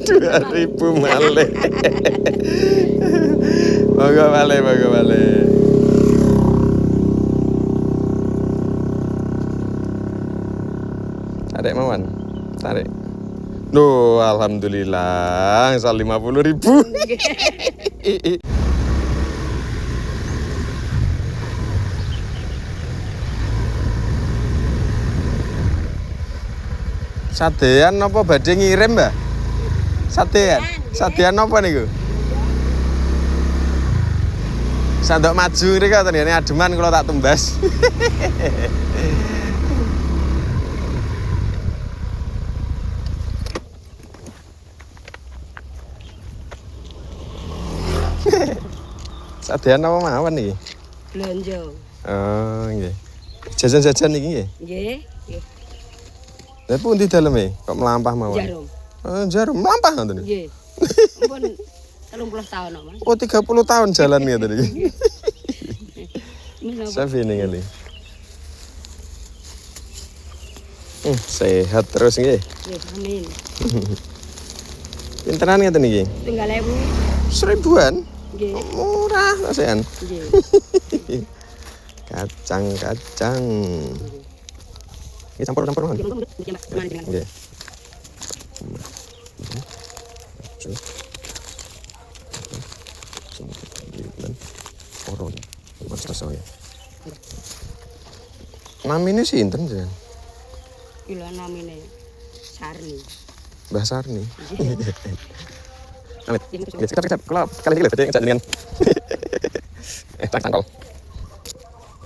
2000 malih. Monggo malih, monggo malih. Tarik mawon. Tarik. Duh, alhamdulillah, misal 50.000. Sadean apa badhe ngirim, Mbah? Sadean. Sadean apa niku? Sandok maju ngriki tandane ademan kula tak tumbas. Sadean apa mawon iki? Blonjo. Oh, nggih. Jajan-jajan iki nggih. Nggih, nggih. Lha pundi daleme kok mlampah mawon? Jarum. Oh, jarum mlampah ngoten iki. Nggih. Ampun 30 tahun kok, Mas. Oh, 30 tahun jalan ngoten iki. Menapa? Sapi ning kali. Sehat terus nggih. Nggih, amin. Pinteran ngeten iki? Tinggal 1000. Seribuan? Nggih. Murah kasean. Nggih. Kacang. Ini campur mawon. Nggih. Oron. Mas saya. Namine sinten, Jan? Kula namine Sarni. Mbah Sarni. Amit. Sekitar kula kali iki lho badhe ngajak jenengan. Tangkol.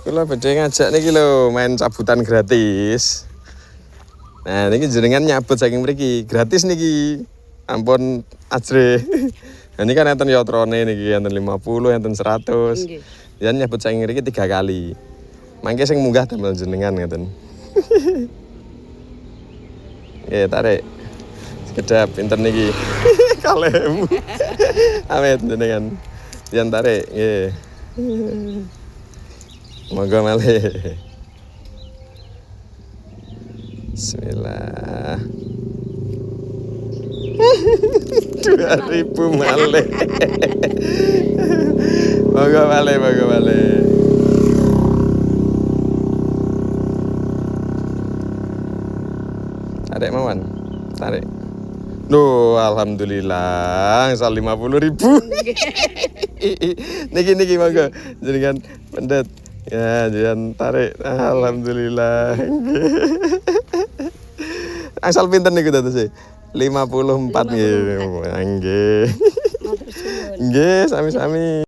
Kula badhe ngajak niki lho main cabutan gratis. Nah, niki jenengan nyabut saking mriki, gratis niki. Ampun ajre. Nah, ini kan enten yotrone niki enten 50, enten 100. Nggih. Jan nyabut saking mriki 3 kali. Mangke sing munggah damel jenengan ngeten. Nggih, tarik. Sekedap pinter niki. Kalem. Amit jenengan. Jan tarik, nggih. Moga malih. Bismillah. 2000 malih. Moga malih, moga malih. Tarik mawon. Tarik. Duh, alhamdulillah, misal 50.000. Niki monggo jenengan pendet. Ya, jangan tarik. Alhamdulillah. Asal pinten niku dados e? 54 nggih. Nggih. Matur suwun. Nggih, sami-sami.